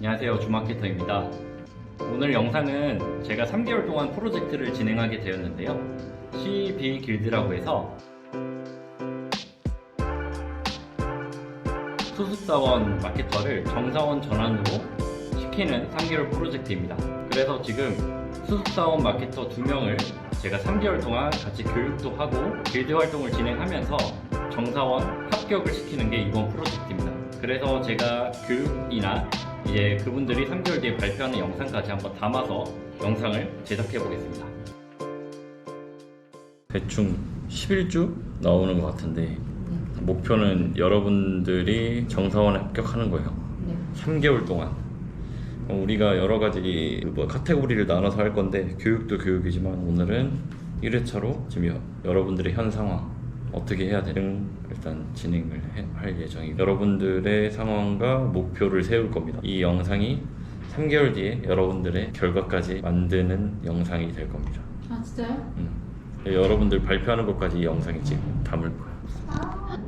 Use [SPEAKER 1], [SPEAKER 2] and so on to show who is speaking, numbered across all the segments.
[SPEAKER 1] 안녕하세요, 주마케터입니다. 오늘 영상은 제가 3개월 동안 프로젝트를 진행하게 되었는데요. CB 길드라고 해서 수습사원 마케터를 정사원 전환으로 시키는 3개월 프로젝트입니다. 그래서 지금 수습사원 마케터 2명을 제가 3개월 동안 같이 교육도 하고 길드 활동을 진행하면서 정사원 합격을 시키는 게 이번 프로젝트입니다. 그래서 제가 교육이나 이제 그분들이 3개월 뒤에 발표하는 영상까지 한번 담아서 영상을 제작해 보겠습니다. 대충 11주 나오는 것 같은데 목표는 여러분들이 정사원에 합격하는 거예요. 3개월 동안 우리가 여러 가지 카테고리를 나눠서 할 건데 교육도 교육이지만 오늘은 1회차로 지금 여러분들의 현 상황 어떻게 해야 되는 일단 진행을 할 예정입니다. 여러분들의 상황과 목표를 세울 겁니다. 이 영상이 3개월 뒤에 여러분들의 결과까지 만드는 영상이 될 겁니다.
[SPEAKER 2] 아 진짜요?
[SPEAKER 1] 여러분들 발표하는 것까지 이 영상이 지금 담을 거야.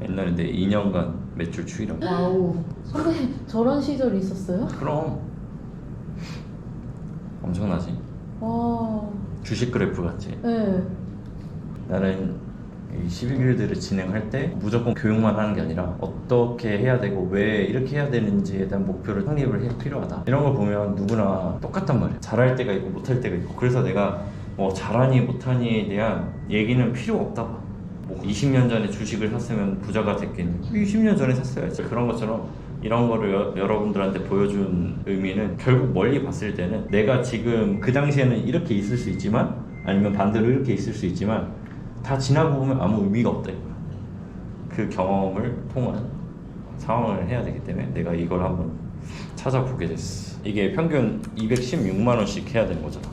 [SPEAKER 1] 옛날에 내 2년간 매출 추이라고.
[SPEAKER 2] 와우. 선배님 저런 시절이 있었어요?
[SPEAKER 1] 그럼 엄청나지?
[SPEAKER 2] 와.
[SPEAKER 1] 주식 그래프 같지?
[SPEAKER 2] 네.
[SPEAKER 1] 나는 이 11길드를 진행할 때 무조건 교육만 하는 게 아니라 어떻게 해야 되고 왜 이렇게 해야 되는지에 대한 목표를 확립을 해 필요하다. 이런 걸 보면 누구나 똑같단 말이야. 잘할 때가 있고 못할 때가 있고. 그래서 내가 잘하니 못하니에 대한 얘기는 필요 없다 봐. 20년 전에 주식을 샀으면 부자가 됐겠니? 20년 전에 샀어야지. 그런 것처럼 이런 거를 여러분들한테 보여준 의미는 결국 멀리 봤을 때는 내가 지금 그 당시에는 이렇게 있을 수 있지만 아니면 반대로 이렇게 있을 수 있지만 다 지나고 보면 아무 의미가 없다 이거야. 그 경험을 통한 상황을 해야 되기 때문에 내가 이걸 한번 찾아보게 됐어. 이게 평균 216만 원씩 해야 되는 거잖아.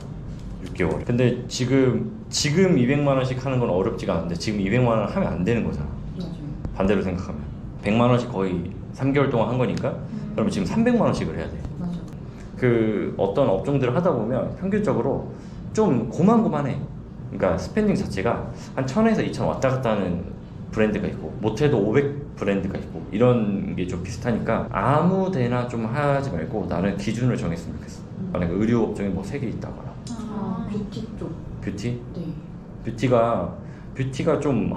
[SPEAKER 1] 6개월. 근데 지금 200만 원씩 하는 건 어렵지가 않은데 지금 200만 원 하면 안 되는 거잖아.
[SPEAKER 2] 맞아요.
[SPEAKER 1] 반대로 생각하면 100만 원씩 거의 3개월 동안 한 거니까 그러면 지금 300만 원씩을 해야 돼.
[SPEAKER 2] 맞아.
[SPEAKER 1] 그 어떤 업종들을 하다 보면 평균적으로 좀 고만고만해. 그러니까 스펜딩 자체가 한 1000에서 2000 왔다 갔다 하는 브랜드가 있고 못해도 500 브랜드가 있고 이런 게 좀 비슷하니까 아무 데나 좀 하지 말고 나는 기준을 정했으면 좋겠어. 만약에 의류 업종에 뭐 3개 있다거나
[SPEAKER 2] 뷰티 쪽.
[SPEAKER 1] 뷰티?
[SPEAKER 2] 네.
[SPEAKER 1] 뷰티가 좀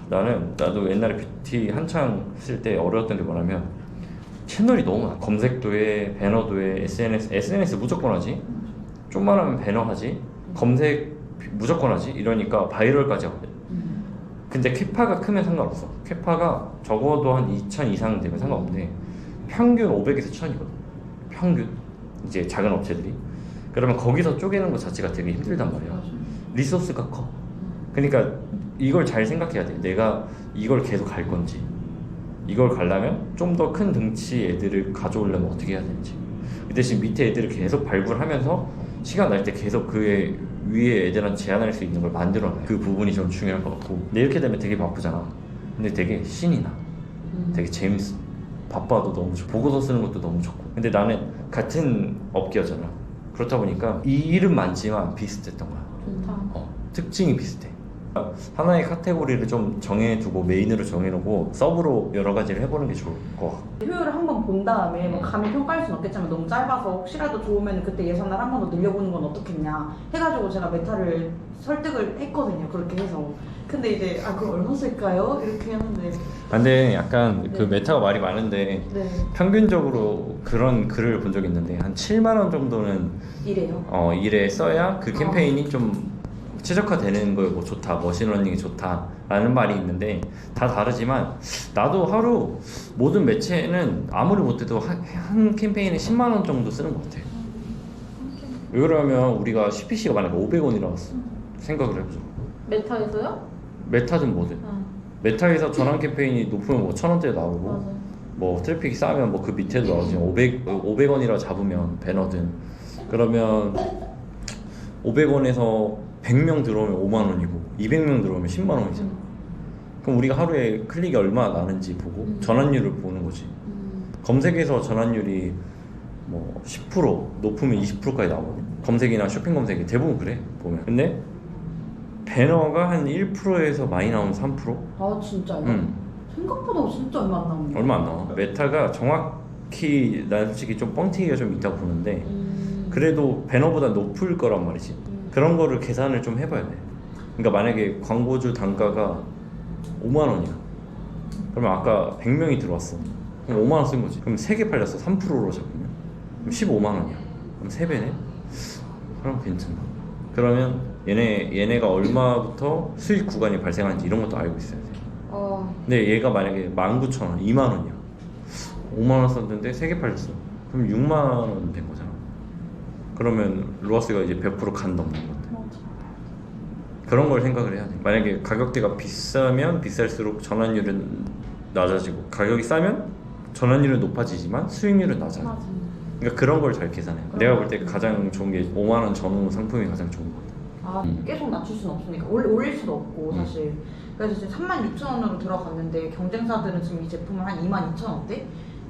[SPEAKER 1] 나도 옛날에 뷰티 한창 쓸 때 어려웠던 게 뭐냐면 채널이 너무 많아. 검색도 해, 배너도 해, SNS 무조건 하지. 좀만 하면 배너 하지. 검색 무조건 하지. 이러니까 바이럴까지 하거든. 근데 캐파가 크면 상관없어. 캐파가 적어도 한 2000 이상 되면 상관없는데 평균 500에서 1000이거든. 평균. 이제 작은 업체들이. 그러면 거기서 쪼개는 것 자체가 되게 힘들단 말이야.
[SPEAKER 2] 맞아.
[SPEAKER 1] 리소스가 커. 그러니까 이걸 잘 생각해야 돼. 내가 이걸 계속 갈 건지, 이걸 가려면 좀 더 큰 등치 애들을 가져오려면 어떻게 해야 되는지. 그 대신 밑에 애들을 계속 발굴하면서 시간 날 때 계속 그 위에 애들한테 제한할 수 있는 걸 만들어놔요. 그 부분이 좀 중요할 것 같고. 근데 이렇게 되면 되게 바쁘잖아. 근데 되게 신이 나. 되게 재밌어. 바빠도 너무 좋고 보고서 쓰는 것도 너무 좋고. 근데 나는 같은 업계였잖아. 그렇다 보니까 이 일은 많지만 비슷했던 거야.
[SPEAKER 2] 좋다.
[SPEAKER 1] 특징이 비슷해. 하나의 카테고리를 좀 정해두고 메인으로 정해놓고 서브로 여러 가지를 해보는 게 좋을 것 같고.
[SPEAKER 3] 효율을 한번 본 다음에 뭐 감히 평가할 수는 없겠지만 너무 짧아서 혹시라도 좋으면 그때 예산을 한 번 더 늘려보는 건 어떻겠냐 해가지고 제가 메타를 설득을 했거든요. 그렇게 해서. 근데 이제 그거 얼마 쓸까요? 이렇게 하는데
[SPEAKER 1] 근데 약간 그
[SPEAKER 3] 네.
[SPEAKER 1] 메타가 말이 많은데
[SPEAKER 3] 네
[SPEAKER 1] 평균적으로 그런 글을 본 적이 있는데 한 7만 원 정도는
[SPEAKER 3] 이래요.
[SPEAKER 1] 일에 써야 그 캠페인이 좀 최적화되는 거에 뭐 좋다, 머신러닝이 좋다라는 말이 있는데 다 다르지만 나도 하루 모든 매체는 아무리 못해도 한 캠페인에 10만 원 정도 쓰는 것 같아. 왜 그러면 우리가 CPC가 만약에 500원이라고 생각을 해보자.
[SPEAKER 2] 메타에서요?
[SPEAKER 1] 메타든 뭐든 메타에서 전환 캠페인이 높으면 뭐 1000원대 나오고
[SPEAKER 2] 맞아.
[SPEAKER 1] 뭐 트래픽이 싸면 뭐 그 밑에도 나오지. 500원이라 잡으면 배너든 그러면 500원에서 100명 들어오면 5만 원이고 200명 들어오면 10만 원이잖아. 그럼 우리가 하루에 클릭이 얼마나 나는지 보고 전환율을 보는 거지. 검색에서 전환율이 뭐 10% 높으면 20%까지 나오거든. 검색이나 쇼핑 검색이 대부분 그래 보면. 근데 배너가 한 1%에서 많이 나오면 3%?
[SPEAKER 2] 아 진짜요?
[SPEAKER 1] 응.
[SPEAKER 2] 생각보다 진짜 얼마 안 나오네.
[SPEAKER 1] 얼마 안 나와. 메타가 정확 솔직히 난 솔직히 좀 뻥튀기가 좀 있다고 보는데 그래도 배너보다 높을 거란 말이지. 그런 거를 계산을 좀 해봐야 돼. 그러니까 만약에 광고주 단가가 5만 원이야. 그러면 아까 100명이 들어왔어. 그럼 5만 원 쓴 거지. 그럼 3개 팔렸어. 3%로 잡으면. 그럼 15만 원이야. 그럼 3배네? 그럼 괜찮아. 그러면 얘네가 얼마부터 수익 구간이 발생하는지 이런 것도 알고 있어야 돼. 근데 얘가 만약에 19,000원, 2만 원이야. 5만 원 썼는데 3개 팔렸어. 그럼 6만 원 된 거잖아. 그러면 로아스가 이제 100% 넘는 건데. 그런 걸 생각을 해야 돼. 만약에 가격대가 비싸면 비쌀수록 전환율은 낮아지고 가격이 싸면 전환율은 높아지지만 수익률은 낮아요.
[SPEAKER 2] 맞아.
[SPEAKER 1] 그러니까 그런 걸 잘 계산해. 내가 볼 때 가장 좋은 게 5만 원 전후 상품이 가장 좋은 거 같아.
[SPEAKER 3] 계속 낮출 수는 없으니까 올릴 수도 없고 사실. 그래서 지금 36,000원으로 들어갔는데 경쟁사들은 지금 이 제품을 한 22,000원대?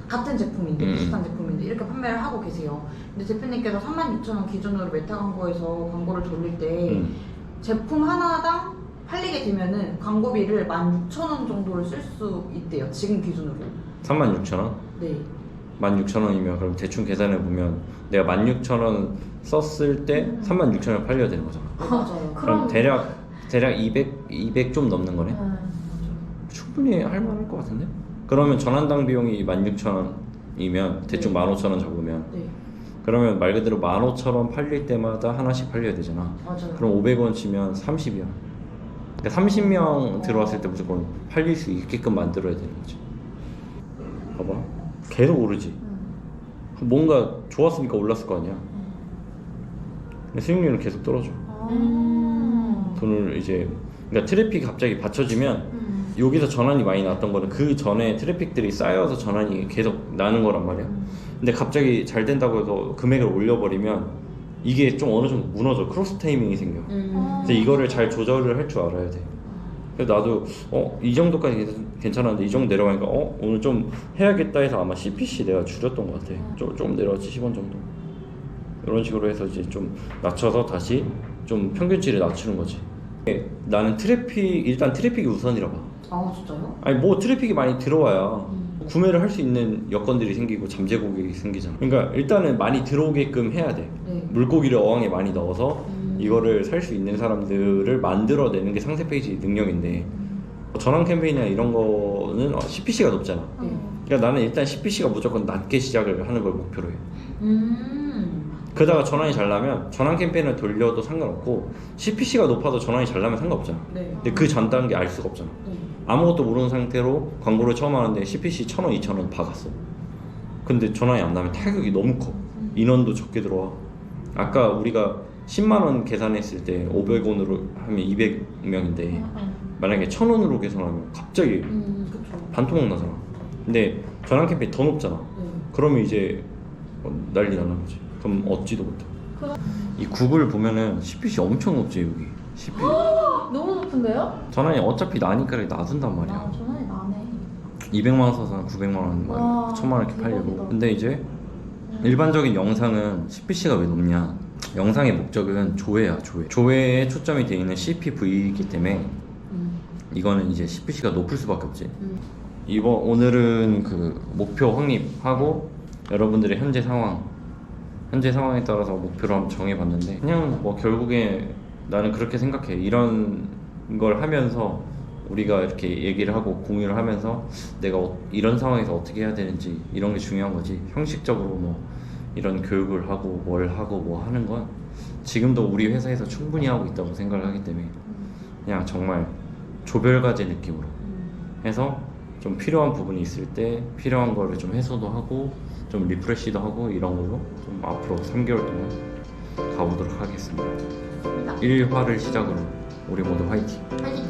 [SPEAKER 3] 같은 제품인데 비슷한 제품인데 이렇게 판매를 하고 계세요. 근데 대표님께서 36,000원 기준으로 메타 광고에서 광고를 돌릴 때 제품 하나당 팔리게 되면은 광고비를 16,000원 정도를 쓸 수 있대요. 지금 기준으로.
[SPEAKER 1] 36,000원?
[SPEAKER 3] 네.
[SPEAKER 1] 16,000원이면 그럼 대충 계산해 보면 내가 16,000원 썼을 때 36,000원 팔려야 되는 거잖아.
[SPEAKER 3] 맞아요.
[SPEAKER 1] 그럼 대략 200 좀 넘는 거네. 충분히 할 만할 것 같은데? 그러면 전환당 비용이 16,000원이면 대충 15,000원 잡으면
[SPEAKER 3] 네.
[SPEAKER 1] 그러면 말 그대로 15,000원 팔릴 때마다 하나씩 팔려야 되잖아.
[SPEAKER 3] 맞아요.
[SPEAKER 1] 그럼 500원 치면 30이야. 그러니까 30명 들어왔을 때 무조건 팔릴 수 있게끔 만들어야 되는 거지. 봐봐. 계속 오르지. 뭔가 좋았으니까 올랐을 거 아니야. 근데 수익률은 계속 떨어져. 돈을 이제 그러니까 트래픽이 갑자기 받쳐지면 여기서 전환이 많이 났던 거는 그 전에 트래픽들이 쌓여서 전환이 계속 나는 거란 말이야. 근데 갑자기 잘 된다고 해서 금액을 올려버리면 이게 좀 어느 정도 무너져. 크로스 타이밍이 생겨. 그래서 이거를 잘 조절을 할 줄 알아야 돼. 그래서 나도 이 정도까지 괜찮았는데 이 정도 내려가니까 오늘 좀 해야겠다 해서 아마 CPC 내가 줄였던 것 같아. 좀 내려왔지 10원 정도. 이런 식으로 해서 이제 좀 낮춰서 다시 좀 평균치를 낮추는 거지. 나는 일단 트래픽이 우선이라 봐.
[SPEAKER 3] 아 진짜요?
[SPEAKER 1] 아니 뭐 트래픽이 많이 들어와야 구매를 할 수 있는 여건들이 생기고 잠재 고객이 생기잖아. 그러니까 일단은 많이 들어오게끔 해야 돼.
[SPEAKER 3] 네.
[SPEAKER 1] 물고기를 어항에 많이 넣어서 이거를 살 수 있는 사람들을 만들어내는 게 상세 페이지 능력인데 전환 캠페인이나 이런 거는 CPC가 높잖아. 그러니까 나는 일단 CPC가 무조건 낮게 시작을 하는 걸 목표로 해. 그러다가 전환이 잘 나면 전환 캠페인을 돌려도 상관없고 CPC가 높아도 전환이 잘 나면 상관없잖아.
[SPEAKER 3] 네.
[SPEAKER 1] 근데 그 전 단계 알 수가 없잖아. 아무것도 모르는 상태로 광고를 처음 하는데 CPC 1,000원, 2,000원 박았어. 근데 전환이 안 나면 타격이 너무 커. 인원도 적게 들어와. 아까 우리가 10만원 계산했을 때 500원으로 하면 200명인데 만약에 1,000원으로 계산하면 갑자기 반토막 나잖아. 근데 전환 캠페인이 더 높잖아. 그러면 이제 난리 나는 거지. 그럼 얻지도 못해. 이 구글 보면은 CPC 엄청 높지 여기. CPC.
[SPEAKER 2] 너무 높은데요?
[SPEAKER 1] 전환이 어차피 나니까 이렇게 놔둔단 말이야.
[SPEAKER 2] 전환이 나네.
[SPEAKER 1] 200만 원 써서 900만 원,
[SPEAKER 2] 와,
[SPEAKER 1] 1,000만 원 이렇게 팔리고.
[SPEAKER 2] 대박이다.
[SPEAKER 1] 근데 이제 일반적인 영상은 CPC가 왜 높냐? 영상의 목적은 조회야, 조회. 조회에 초점이 돼 있는 CPV이기 때문에 이거는 이제 CPC가 높을 수밖에 없지. 오늘은 그 목표 확립하고 여러분들의 현재 상황에 따라서 목표를 한번 정해봤는데 그냥 뭐 결국에 나는 그렇게 생각해. 이런 걸 하면서 우리가 이렇게 얘기를 하고 공유를 하면서 내가 이런 상황에서 어떻게 해야 되는지 이런 게 중요한 거지. 형식적으로 뭐 이런 교육을 하고 뭘 하고 뭐 하는 건 지금도 우리 회사에서 충분히 하고 있다고 생각을 하기 때문에 그냥 정말 조별과제 느낌으로 해서 좀 필요한 부분이 있을 때 필요한 거를 좀 해소도 하고 좀 리프레시도 하고 이런 걸로 좀 앞으로 3개월 동안 가보도록 하겠습니다. 1화를 시작으로 우리 모두 화이팅!
[SPEAKER 2] 화이팅!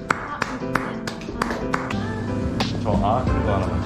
[SPEAKER 1] 그거 하나